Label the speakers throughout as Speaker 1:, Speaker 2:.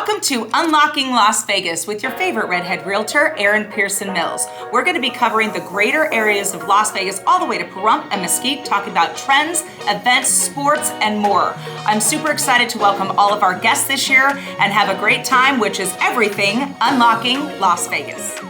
Speaker 1: Welcome to Unlocking Las Vegas with your favorite redhead realtor, Erin Pearson-Mills. We're going to be covering the greater areas of Las Vegas all the way to Pahrump and Mesquite, talking about trends, events, sports, and more. I'm super excited to welcome all of our guests this year and have a great time, which is everything Unlocking Las Vegas.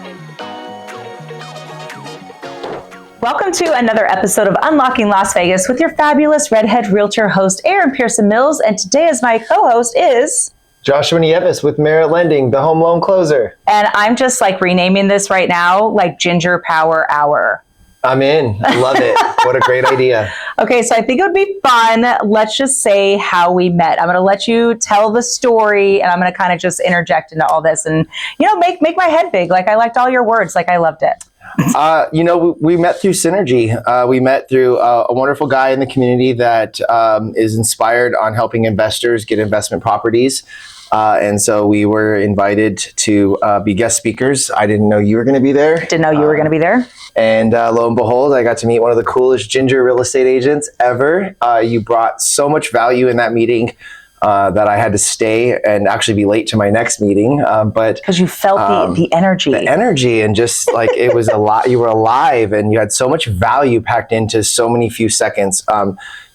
Speaker 1: Welcome to another episode of Unlocking Las Vegas with your fabulous redhead realtor host, Erin Pearson-Mills. And today as my co-host is...
Speaker 2: Joshua Nieves with Merit Lending, the home loan closer.
Speaker 1: And I'm just like renaming this right now, like Ginger Power Hour.
Speaker 2: I'm in. I love it. What a great idea.
Speaker 1: Okay, so I think it would be fun. Let's just say how we met. I'm going to let you tell the story, and I'm going to kind of just interject into all this and, make my head big. Like, I liked all your words. Like, I loved it.
Speaker 2: We met through synergy. We met through a wonderful guy in the community that is inspired on helping investors get investment properties. And so we were invited to be guest speakers. I didn't know you were going to be there.
Speaker 1: Didn't know you were going to be there.
Speaker 2: And lo and behold, I got to meet one of the coolest ginger real estate agents ever. You brought so much value in that meeting that I had to stay and actually be late to my next meeting. But
Speaker 1: because you felt the energy.
Speaker 2: The energy, and just like it was a lot, you were alive and you had so much value packed into so many few seconds.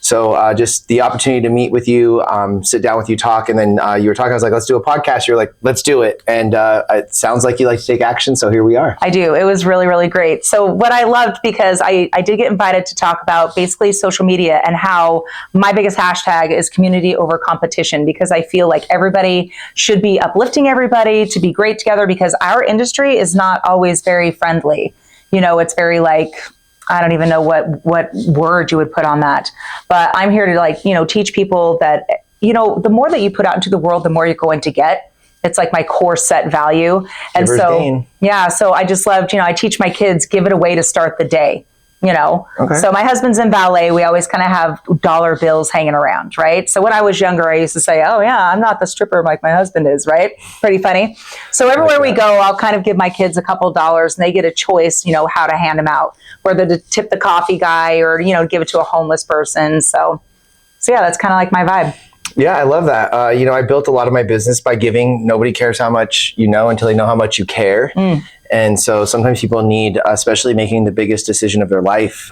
Speaker 2: So just the opportunity to meet with you, sit down with you, talk, and then you were talking, I was like, let's do a podcast. You're like, let's do it. And it sounds like you like to take action. So here we are.
Speaker 1: I do. It was really, really great. So what I loved, because I did get invited to talk about basically social media and how my biggest hashtag is community over competition, because I feel like everybody should be uplifting everybody to be great together, because our industry is not always very friendly. It's very like... I don't even know what word you would put on that, but I'm here to teach people that, the more that you put out into the world, the more you're going to get. It's like my core set value. And so, so I just loved, I teach my kids, give it away to start the day, Okay. So my husband's in ballet. We always kind of have dollar bills hanging around, right? So when I was younger, I used to say, oh yeah, I'm not the stripper like my husband is, right? Pretty funny. So everywhere we go, I'll kind of give my kids a couple of dollars and they get a choice, how to hand them out, whether to tip the coffee guy or, give it to a homeless person. So yeah, that's kind of like my vibe.
Speaker 2: Yeah, I love that. I built a lot of my business by giving. Nobody cares how much you know until they know how much you care. And so sometimes people need, especially making the biggest decision of their life,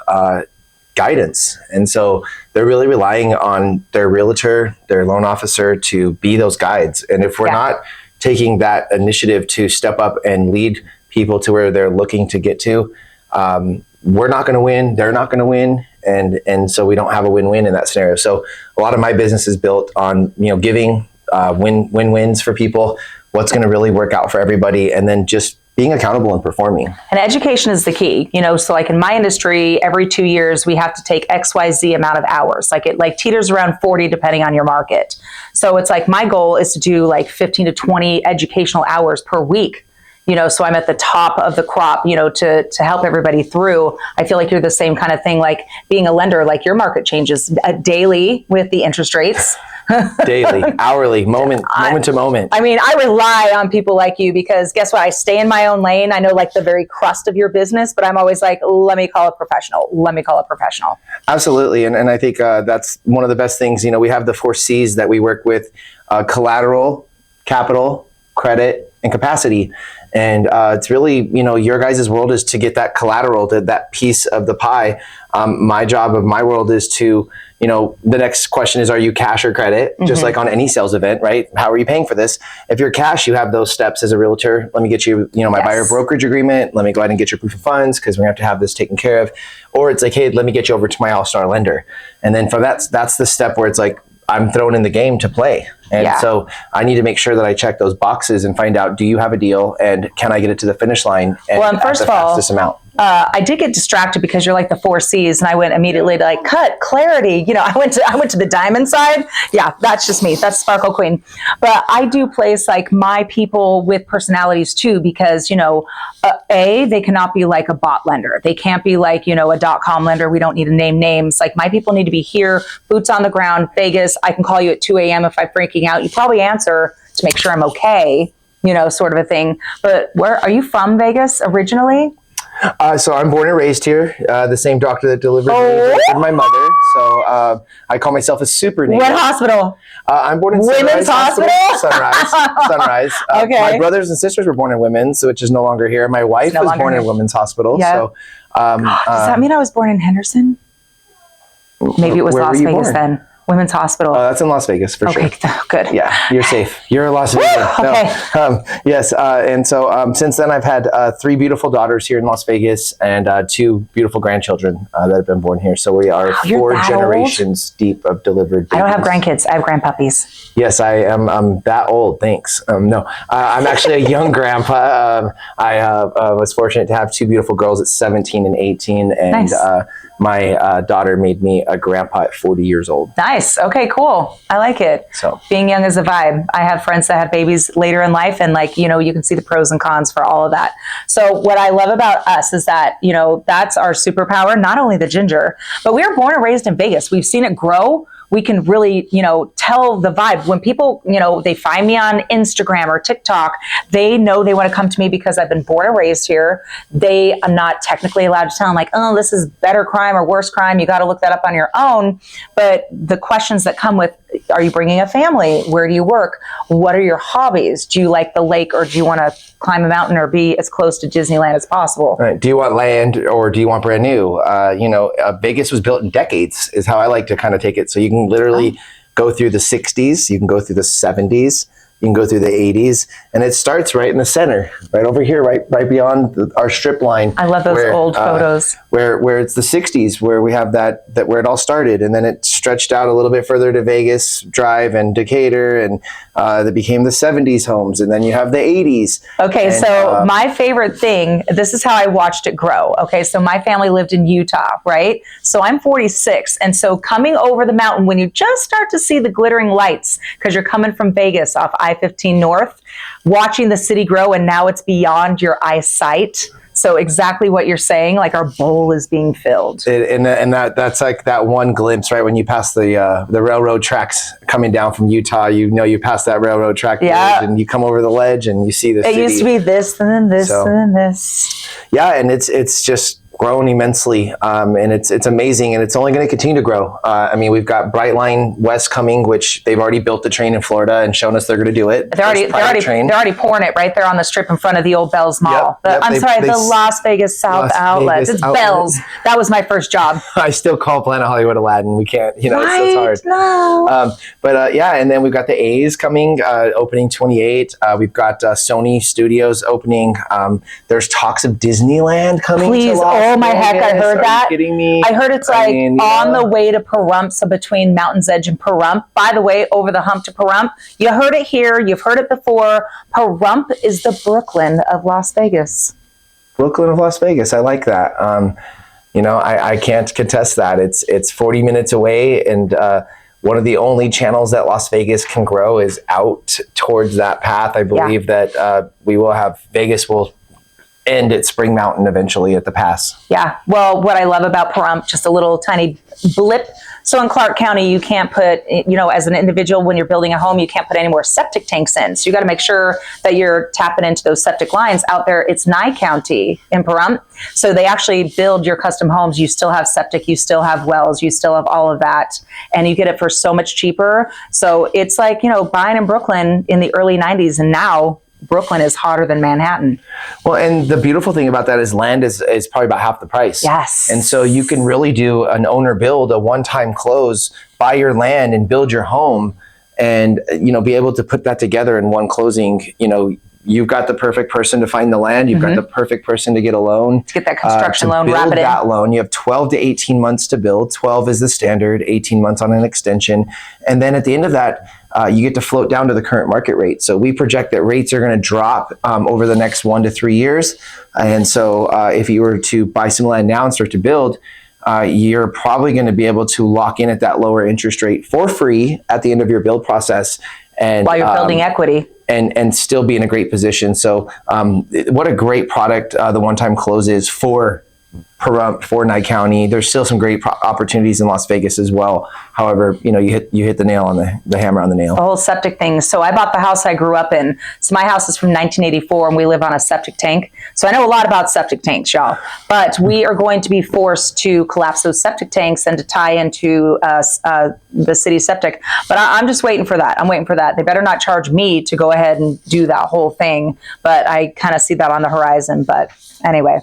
Speaker 2: guidance. And so they're really relying on their realtor, their loan officer to be those guides. And if we're not taking that initiative to step up and lead people to where they're looking to get to, we're not going to win. They're not going to win. And so we don't have a win-win in that scenario. So a lot of my business is built on, giving win-wins for people, what's going to really work out for everybody, and then just being accountable and performing. And
Speaker 1: education is the key, so like in my industry, every 2 years, we have to take XYZ amount of hours. Like it teeters around 40, depending on your market. So it's like, my goal is to do like 15 to 20 educational hours per week. So I'm at the top of the crop, to help everybody through. I feel like you're the same kind of thing, like being a lender, like your market changes daily with the interest rates.
Speaker 2: Daily, hourly, moment to moment.
Speaker 1: I mean, I rely on people like you because guess what? I stay in my own lane. I know like the very crust of your business, but I'm always like, let me call it professional.
Speaker 2: Absolutely. And I think that's one of the best things. We have the 4 C's that we work with, collateral, capital, credit, and capacity. And it's really, your guys' world is to get that collateral, that piece of the pie. My job of my world is to, the next question is, are you cash or credit? Just like on any sales event, right? How are you paying for this? If you're cash, you have those steps as a realtor. Let me get you, my buyer brokerage agreement. Let me go ahead and get your proof of funds because we're going to have this taken care of. Or it's like, hey, let me get you over to my all-star lender. And then from that's the step where it's like, I'm thrown in the game to play. And so I need to make sure that I check those boxes and find out, do you have a deal and can I get it to the finish line and
Speaker 1: first of all, fastest amount? I did get distracted because you're like the 4 C's, and I went immediately to like cut, clarity. I went to the diamond side. Yeah, that's just me. That's Sparkle Queen. But I do place like my people with personalities too, because they cannot be like a bot lender. They can't be like a .com lender. We don't need to name names. Like my people need to be here, boots on the ground, Vegas. I can call you at 2 a.m. if I'm freaking out. You probably answer to make sure I'm okay. Sort of a thing. But where are you from? Vegas originally?
Speaker 2: So I'm born and raised here. The same doctor that delivered me delivered my mother. So I call myself a super native.
Speaker 1: What hospital?
Speaker 2: I'm born in
Speaker 1: Women's
Speaker 2: Sunrise
Speaker 1: Hospital?
Speaker 2: Sunrise.
Speaker 1: Okay.
Speaker 2: My brothers and sisters were born in Women's, which is no longer here. My wife was born in Women's Hospital.
Speaker 1: Yeah.
Speaker 2: So,
Speaker 1: does that mean I was born in Henderson? Maybe it was Las Vegas then. Women's Hospital.
Speaker 2: Oh, that's in Las Vegas for sure.
Speaker 1: Okay, good.
Speaker 2: Yeah, you're safe. You're in Las Vegas.
Speaker 1: Okay.
Speaker 2: Yes, and so since then I've had 3 beautiful daughters here in Las Vegas and 2 beautiful grandchildren that have been born here. So we are 4 generations deep of delivered babies.
Speaker 1: I don't have grandkids. I have grandpuppies.
Speaker 2: Yes, I am. I'm that old. Thanks. No, I'm actually a young grandpa. I was fortunate to have 2 beautiful girls at 17 and 18, and
Speaker 1: nice.
Speaker 2: My daughter made me a grandpa at 40 years old.
Speaker 1: Nice. Okay, cool. I like it.
Speaker 2: So
Speaker 1: being young is a vibe. I have friends that have babies later in life, and you can see the pros and cons for all of that. So what I love about us is that, that's our superpower, not only the ginger, but we were born and raised in Vegas. We've seen it grow. We can really, tell the vibe. When people, they find me on Instagram or TikTok, they know they want to come to me because I've been born and raised here. I'm not technically allowed to tell them like, oh, this is better crime or worse crime. You got to look that up on your own. But the questions that come with, are you bringing a family? Where do you work? What are your hobbies? Do you like the lake, or do you want to climb a mountain or be as close to Disneyland as possible?
Speaker 2: Right. Do you want land, or do you want brand new? Vegas was built in decades is how I like to kind of take it. So you can literally go through the 60s, you can go through the 70s, you can go through the 80s, and it starts right in the center, right over here, right beyond our strip line.
Speaker 1: I love those old photos.
Speaker 2: Where it's the 60s, where we have that where it all started, and then it stretched out a little bit further to Vegas Drive and Decatur, and that became the 70s homes, and then you have the 80s.
Speaker 1: Okay,
Speaker 2: and,
Speaker 1: so my favorite thing, this is how I watched it grow. Okay, so my family lived in Utah, right? So I'm 46, and so coming over the mountain, when you just start to see the glittering lights, because you're coming from Vegas off I-15 North, watching the city grow, and now it's beyond your eyesight. So exactly what you're saying, like our bowl is being filled.
Speaker 2: And that's like that one glimpse, right? When you pass the railroad tracks coming down from Utah, you pass that railroad track bridge, and you come over the ledge and you see the city.
Speaker 1: It used to be this and then this and then this.
Speaker 2: Yeah, and it's just grown immensely, and it's amazing, and it's only going to continue to grow. We've got Brightline West coming, which they've already built the train in Florida and shown us they're going to do it.
Speaker 1: They're already pouring it right there on the strip in front of the old Bells Mall. The Las Vegas South Outlet. It's Bells. That was my first job.
Speaker 2: I still call Planet Hollywood Aladdin. We can't,
Speaker 1: right?
Speaker 2: It's hard.
Speaker 1: No.
Speaker 2: And then we've got the A's coming, opening 28. We've got Sony Studios opening. There's talks of Disneyland coming.
Speaker 1: Please, oh my heck, I heard that.
Speaker 2: Are you kidding me?
Speaker 1: I heard it's on the way to Pahrump, so between Mountain's Edge and Pahrump. By the way, over the hump to Pahrump. You heard it here. You've heard it before. Pahrump is the Brooklyn of Las Vegas.
Speaker 2: Brooklyn of Las Vegas. I like that. I can't contest that. It's 40 minutes away, and one of the only channels that Las Vegas can grow is out towards that path. I believe that Vegas will end at Spring Mountain eventually at the pass.
Speaker 1: Yeah. Well, what I love about Pahrump, just a little tiny blip. So in Clark County, you can't put, as an individual, when you're building a home, you can't put any more septic tanks in. So you got to make sure that you're tapping into those septic lines out there. It's Nye County in Pahrump. So they actually build your custom homes. You still have septic, you still have wells, you still have all of that. And you get it for so much cheaper. So it's like, buying in Brooklyn in the early 90s, and now Brooklyn is hotter than Manhattan.
Speaker 2: Well, and the beautiful thing about that is land is probably about half the price.
Speaker 1: Yes.
Speaker 2: And so you can really do an owner build, a one-time close, buy your land and build your home, and be able to put that together in one closing. You've got the perfect person to find the land. You've got the perfect person to get a loan.
Speaker 1: To get that construction loan,
Speaker 2: build
Speaker 1: wrap it in.
Speaker 2: that loan. You have 12 to 18 months to build. 12 is the standard, 18 months on an extension. And then at the end of that, you get to float down to the current market rate. So we project that rates are going to drop over the next 1 to 3 years. And so if you were to buy some land now and start to build, you're probably going to be able to lock in at that lower interest rate for free at the end of your build process. And
Speaker 1: while you're building equity.
Speaker 2: And still be in a great position. So what a great product the one-time close is for Pahrump, for Nye County. There's still some great opportunities in Las Vegas as well. However, you hit the nail on the hammer on the nail.
Speaker 1: The whole septic thing. So I bought the house I grew up in. So my house is from 1984 and we live on a septic tank. So I know a lot about septic tanks, y'all. But we are going to be forced to collapse those septic tanks and to tie into the city septic. But I'm just waiting for that. I'm waiting for that. They better not charge me to go ahead and do that whole thing. But I kind of see that on the horizon. But anyway.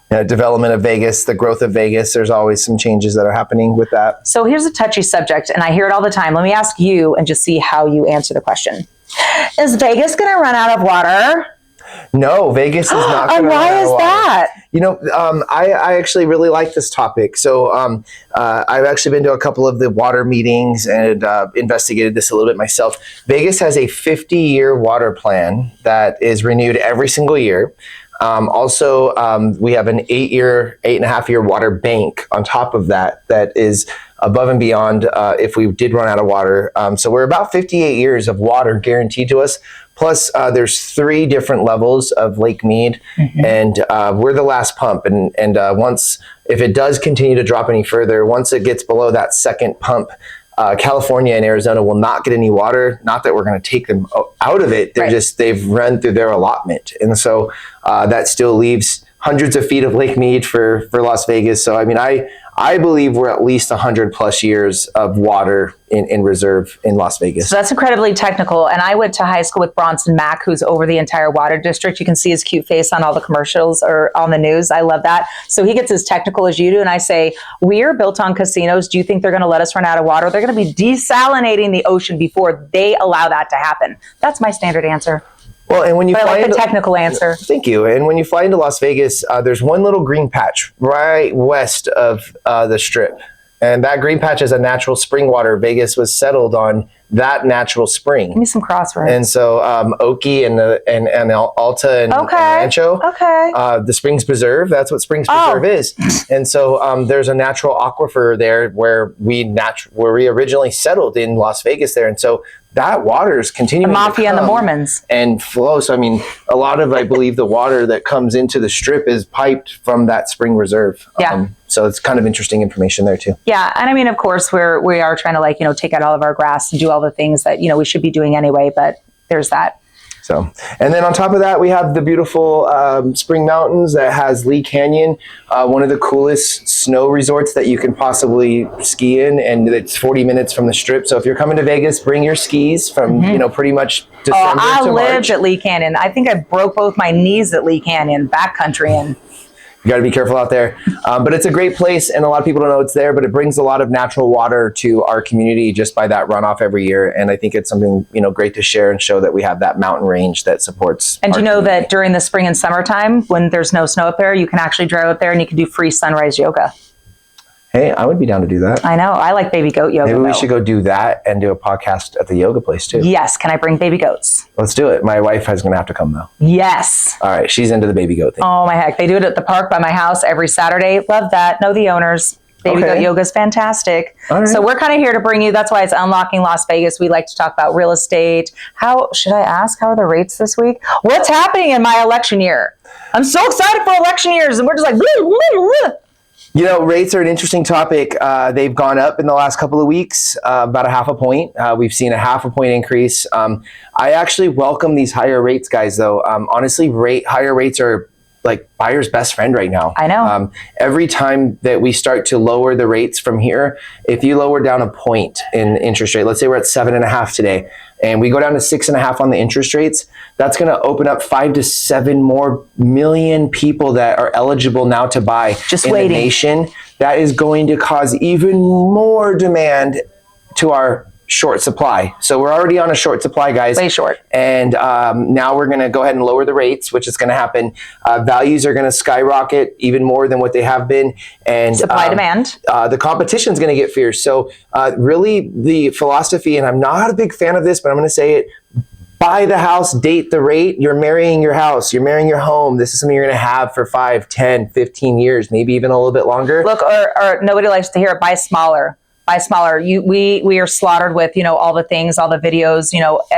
Speaker 2: Development of Vegas, the growth of Vegas, there's always some changes that are happening with that.
Speaker 1: So here's a touchy subject, and I hear it all the time. Let me ask you and just see how you answer the question. Is Vegas going to run out of water?
Speaker 2: No, Vegas is not going to run out of water.
Speaker 1: And why is that?
Speaker 2: You know, I actually really like this topic. So I've actually been to a couple of the water meetings and investigated this a little bit myself. Vegas has a 50-year water plan that is renewed every single year. Also, we have an 8.5-year water bank on top of that is above and beyond if we did run out of water. So we're about 58 years of water guaranteed to us. Plus, there's 3 different levels of Lake Mead, and we're the last pump. And once, if it does continue to drop any further, once it gets below that second pump, California and Arizona will not get any water. Not that we're going to take them out of it. They've run through their allotment. And so that still leaves hundreds of feet of Lake Mead for Las Vegas. So, I mean, I believe we're at least 100 plus years of water in reserve in Las Vegas.
Speaker 1: So that's incredibly technical. And I went to high school with Bronson Mack, who's over the entire water district. You can see his cute face on all the commercials or on the news. I love that. So he gets as technical as you do. And I say, we're built on casinos. Do you think they're going to let us run out of water? They're going to be desalinating the ocean before they allow that to happen. That's my standard answer.
Speaker 2: Well, and when you fly
Speaker 1: like the technical answer.
Speaker 2: Thank you. And when you fly into Las Vegas, there's one little green patch right west of the Strip. And that green patch is a natural spring water. Vegas was settled on that natural spring.
Speaker 1: Give me some crosswords.
Speaker 2: And so Oki and Alta and Rancho, the Springs Preserve, that's what Springs Preserve is. And so there's a natural aquifer there where we originally settled in Las Vegas there. And so that water is continuing
Speaker 1: the mafia and the Mormons
Speaker 2: and flow. So I mean, a lot of, I believe, the water that comes into the Strip is piped from that spring reserve.
Speaker 1: Yeah.
Speaker 2: So it's kind of interesting information there too.
Speaker 1: Yeah, and I mean, of course, we are trying to take out all of our grass and do all the things that we should be doing anyway. But there's that.
Speaker 2: So, and then on top of that, we have the beautiful Spring Mountains that has Lee Canyon, one of the coolest snow resorts that you can possibly ski in, and it's 40 minutes from the Strip. So if you're coming to Vegas, bring your skis from pretty much December to March.
Speaker 1: I lived at Lee Canyon. I think I broke both my knees at Lee Canyon, backcountry, and
Speaker 2: you got to be careful out there. But it's a great place, and a lot of people don't know it's there, but it brings a lot of natural water to our community just by that runoff every year. And I think it's something, great to share and show that we have that mountain range that supports.
Speaker 1: And you know that during the spring and summertime, when there's no snow up there, you can actually drive up there and you can do free sunrise yoga.
Speaker 2: Hey, I would be down to do that.
Speaker 1: I know. I like baby goat yoga.
Speaker 2: Maybe we should go do that and do a podcast at the yoga place too.
Speaker 1: Yes. Can I bring baby goats?
Speaker 2: Let's do it. My wife is going to have to come though.
Speaker 1: Yes.
Speaker 2: All right. She's into the baby goat thing.
Speaker 1: Oh my heck. They do it at the park by my house every Saturday. Love that. Know the owners. Baby goat yoga is fantastic. All right. So we're kind of here to bring you, that's why it's Unlocking Las Vegas. We like to talk about real estate. How are the rates this week? What's happening in my election year? I'm so excited for election years. And we're just like,
Speaker 2: rates are an interesting topic. They've gone up in the last couple of weeks, about 0.5 point. We've seen a 0.5 point increase. I actually welcome these higher rates, guys, though. Honestly, higher rates are like buyer's best friend right now.
Speaker 1: I know.
Speaker 2: Every time that we start to lower the rates from here, if you lower down a point in interest rate, let's say we're at 7.5 today, and we go down to 6.5 on the interest rates, that's going to open up 5 to 7 more million people that are eligible now to buy
Speaker 1: just
Speaker 2: in
Speaker 1: waiting.
Speaker 2: The nation. That is going to cause even more demand to our short supply. So we're already on a short supply, guys.
Speaker 1: Way short.
Speaker 2: And now we're going to go ahead and lower the rates, which is going to happen. Values are going to skyrocket even more than what they have been. And
Speaker 1: supply demand.
Speaker 2: The competition is going to get fierce. So really the philosophy, and I'm not a big fan of this, but I'm going to say it, buy the house, date the rate. You're marrying your house. You're marrying your home. This is something you're going to have for 5, 10, 15 years, maybe even a little bit longer.
Speaker 1: Look, or nobody likes to hear it, buy smaller. buy smaller. We are slaughtered with, all the things, all the videos,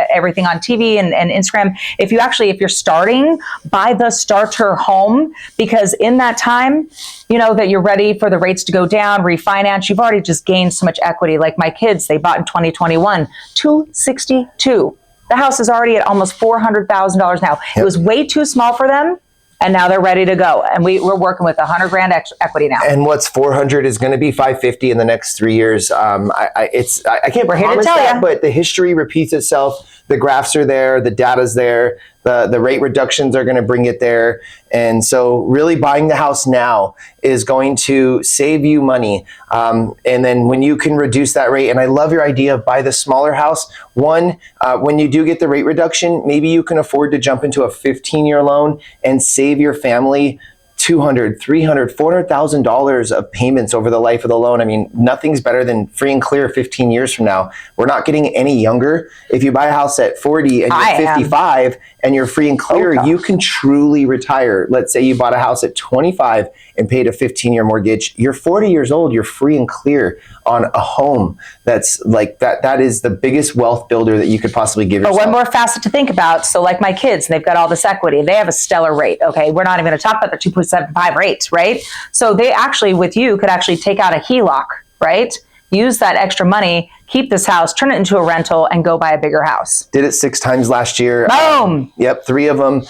Speaker 1: everything on TV and Instagram. If you're starting, buy the starter home, because in that time, that you're ready for the rates to go down, refinance, you've already just gained so much equity. Like my kids, they bought in 2021, 262. The house is already at almost $400,000 now. It was way too small for them, and now they're ready to go. And we're working with $100,000 equity now.
Speaker 2: And what's 400 is going to be 550 in the next 3 years. I can't promise that, but the history repeats itself. The graphs are there, the data's there, the rate reductions are going to bring it there. And so really buying the house now is going to save you money. And then when you can reduce that rate, and I love your idea of buy the smaller house. One, when you do get the rate reduction, maybe you can afford to jump into a 15-year loan and save your family $200,000, $300,000, $400,000 of payments over the life of the loan. I mean, nothing's better than free and clear 15 years from now. We're not getting any younger. If you buy a house at 40 and you're 55 and you're free and clear, you can truly retire. Let's say you bought a house at 25 and paid a 15-year mortgage. You're 40 years old, you're free and clear on a home. That's like that is the biggest wealth builder that you could possibly give yourself.
Speaker 1: But one more facet to think about. So like my kids, they've got all this equity. They have a stellar rate. Okay. We're not even going to talk about their 2.75 rates, right? So they actually, with you, could actually take out a HELOC, right? Use that extra money, keep this house, turn it into a rental, and go buy a bigger house.
Speaker 2: Did it 6 times last year.
Speaker 1: Boom!
Speaker 2: Yep, 3 of them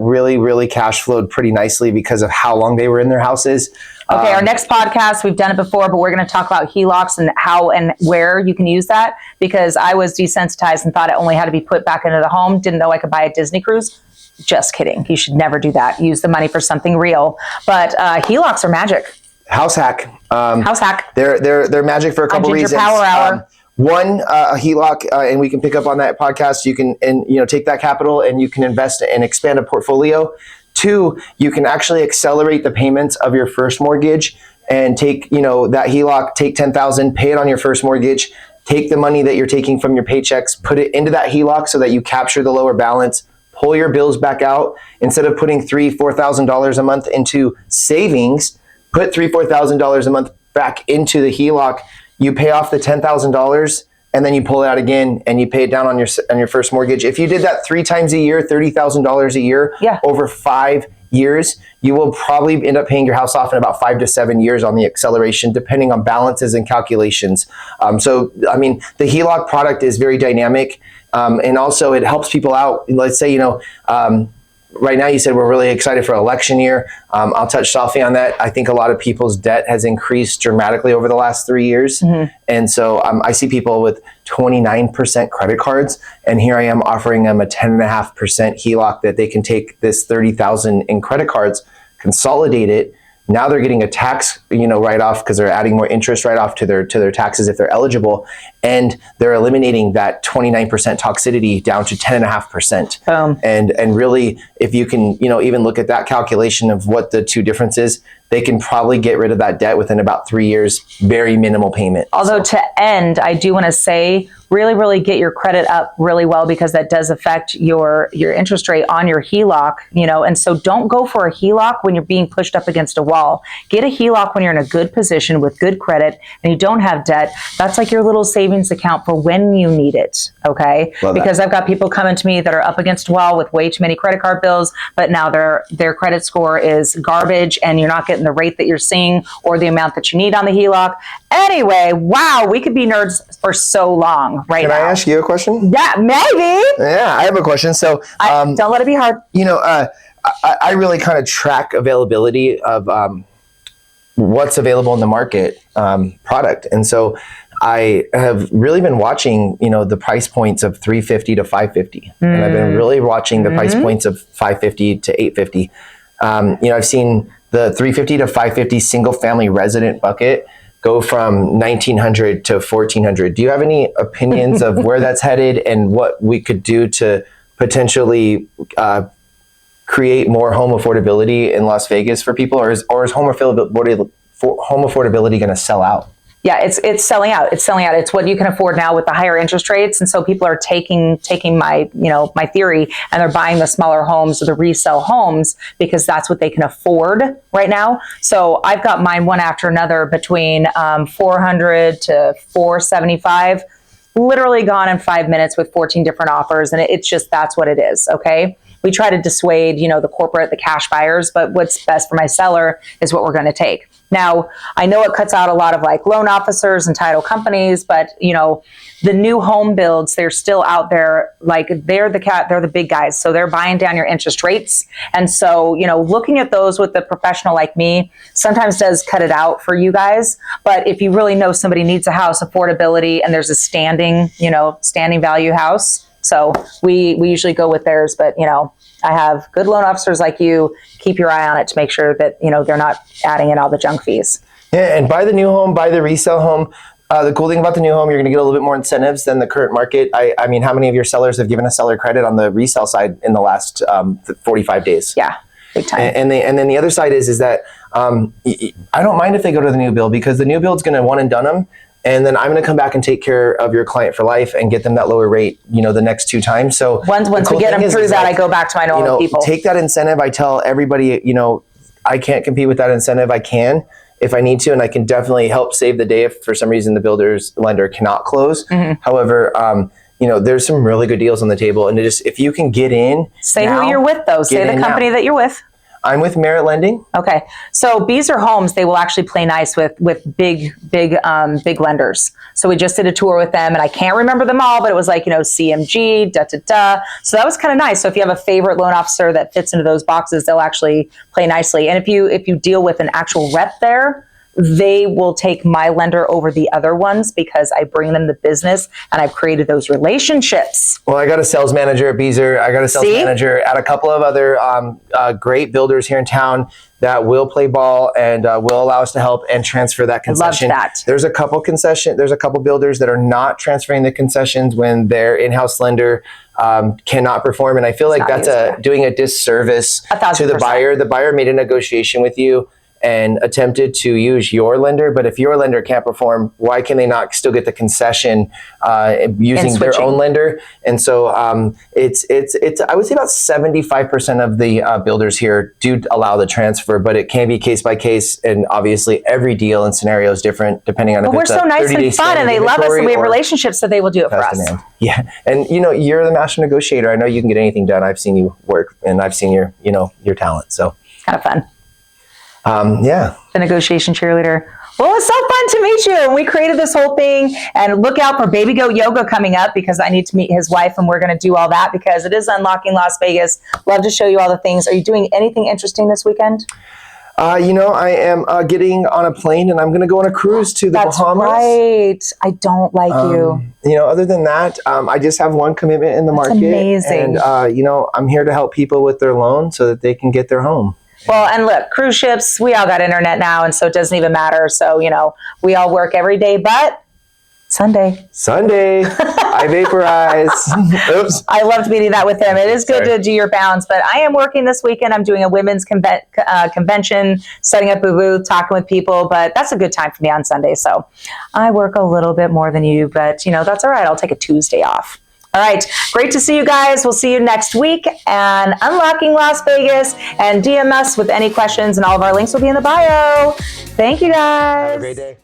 Speaker 2: really cash flowed pretty nicely because of how long they were in their houses.
Speaker 1: Okay, our next podcast, we've done it before, but we're going to talk about HELOCs and how and where you can use that, because I was desensitized and thought it only had to be put back into the home. Didn't know I could buy a Disney cruise. Just kidding. You should never do that. Use the money for something real. But HELOCs are magic.
Speaker 2: House hack.
Speaker 1: House hack.
Speaker 2: They're magic for a couple reasons.
Speaker 1: Power Hour.
Speaker 2: One, a HELOC, and we can pick up on that podcast. You can take that capital and you can invest and expand a portfolio. 2, you can actually accelerate the payments of your first mortgage and take that HELOC, take $10,000, pay it on your first mortgage, take the money that you're taking from your paychecks, put it into that HELOC so that you capture the lower balance. Pull your bills back out. Instead of putting $3,000-$4,000 a month into savings, put $3,000-$4,000 a month back into the HELOC. You pay off the $10,000 and then you pull it out again and you pay it down on your first mortgage. If you did that 3 times a year, $30,000 a year, over 5 years, you will probably end up paying your house off in about 5 to 7 years on the acceleration, depending on balances and calculations. So, I mean, the HELOC product is very dynamic. And also it helps people out. Let's say, right now you said we're really excited for election year. I'll touch softly on that. I think a lot of people's debt has increased dramatically over the last 3 years. Mm-hmm. And so I see people with 29% credit cards, and here I am offering them a 10.5% HELOC that they can take this $30,000 in credit cards, consolidate it. Now they're getting a tax, write-off because they're adding more interest write-off to their taxes if they're eligible, and they're eliminating that 29% toxicity down to 10.5%. And really, if you can, even look at that calculation of what the two differences, they can probably get rid of that debt within about 3 years, very minimal payment.
Speaker 1: Although to end, I do want to say, really get your credit up really well, because that does affect your interest rate on your HELOC, and so don't go for a HELOC when you're being pushed up against a wall. Get a HELOC when you're in a good position with good credit and you don't have debt. That's like your little savings account for when you need it, okay? Because I've got people coming to me that are up against a wall with way too many credit card bills, but now their credit score is garbage and you're not getting the rate that you're seeing or the amount that you need on the HELOC. Anyway, wow, we could be nerds for so long now.
Speaker 2: Can I ask you a question?
Speaker 1: Yeah, maybe.
Speaker 2: Yeah, I have a question. So
Speaker 1: don't let it be hard.
Speaker 2: I really kind of track availability of what's available in the market product. And so I have really been watching, the price points of $350 to $550. And I've been really watching the price points of $550 to $850. I've seen the $350 to $550 single family resident bucket go from $1,900 to $1,400. Do you have any opinions of where that's headed and what we could do to potentially create more home affordability in Las Vegas for people, or is home affordability going to sell out?
Speaker 1: Yeah, it's selling out. It's selling out. It's what you can afford now with the higher interest rates, and so people are taking my my theory, and they're buying the smaller homes or the resale homes because that's what they can afford right now. So I've got mine one after another between 400 to 475, literally gone in 5 minutes with 14 different offers, and it's just that's what it is. Okay. We try to dissuade, the corporate, the cash buyers, but what's best for my seller is what we're going to take. Now, I know it cuts out a lot of like loan officers and title companies, but the new home builds, they're still out there. Like they're the big guys. So they're buying down your interest rates. And so, looking at those with a professional like me sometimes does cut it out for you guys. But if you really know somebody needs a house, affordability, and there's a standing value house. So we usually go with theirs, but I have good loan officers like you. Keep your eye on it to make sure that they're not adding in all the junk fees.
Speaker 2: Yeah, and buy the new home, buy the resale home. The cool thing about the new home, you're going to get a little bit more incentives than the current market. I mean, how many of your sellers have given a seller credit on the resale side in the last 45 days?
Speaker 1: Yeah, big time.
Speaker 2: And then the other side is that I don't mind if they go to the new build, because the new build's going to one and done them. And then I'm going to come back and take care of your client for life and get them that lower rate, the next 2 times. So
Speaker 1: once we get them through that, I go back to my normal people.
Speaker 2: Take that incentive. I tell everybody, I can't compete with that incentive. I can if I need to, and I can definitely help save the day if for some reason the builder's lender cannot close. Mm-hmm. However, there's some really good deals on the table, and if you can get in,
Speaker 1: say who you're with though. Say the company that you're with.
Speaker 2: I'm with Merit Lending.
Speaker 1: Okay. So Beazer Homes, they will actually play nice with big lenders. So we just did a tour with them, and I can't remember them all, but it was like, CMG, So that was kind of nice. So if you have a favorite loan officer that fits into those boxes, they'll actually play nicely. And if you deal with an actual rep there, they will take my lender over the other ones because I bring them the business and I've created those relationships.
Speaker 2: Well, I got a sales manager at Beazer. I got a sales manager at a couple of other great builders here in town that will play ball and will allow us to help and transfer that concession.
Speaker 1: I love that.
Speaker 2: There's a couple builders that are not transferring the concessions when their in-house lender cannot perform. And I feel like that's doing a disservice to the buyer. The buyer made a negotiation with you and attempted to use your lender, but if your lender can't perform, why can they not still get the concession using their own lender? And so it's I would say about 75% of the builders here do allow the transfer, but it can be case by case, and obviously every deal and scenario is different depending on if
Speaker 1: we're
Speaker 2: it's
Speaker 1: so nice and fun, and they love us, and we have relationships, so they will do it for us.
Speaker 2: Demand. Yeah, and you're the master negotiator. I know you can get anything done. I've seen you work, and I've seen your talent. So
Speaker 1: kind of fun.
Speaker 2: Yeah.
Speaker 1: The negotiation cheerleader. Well, it's so fun to meet you. And we created this whole thing, and look out for Baby Goat Yoga coming up because I need to meet his wife, and we're going to do all that because it is Unlocking Las Vegas. Love to show you all the things. Are you doing anything interesting this weekend?
Speaker 2: I am getting on a plane, and I'm going to go on a cruise to the Bahamas.
Speaker 1: That's right. I don't like you.
Speaker 2: Other than that, I just have one commitment in the market.
Speaker 1: Amazing.
Speaker 2: And, I'm here to help people with their loan so that they can get their home.
Speaker 1: Well, and look, cruise ships, we all got internet now, and so it doesn't even matter. So, we all work every day, but Sunday, I vaporize. Oops. I loved meeting that with him. It is good to do your bounds, but I am working this weekend. I'm doing a women's convention, setting up a booth, talking with people, but that's a good time for me on Sunday. So I work a little bit more than you, but that's all right. I'll take a Tuesday off. All right. Great to see you guys. We'll see you next week. And Unlocking Las Vegas, and DM us with any questions, and all of our links will be in the bio. Thank you guys.
Speaker 2: Have a great day.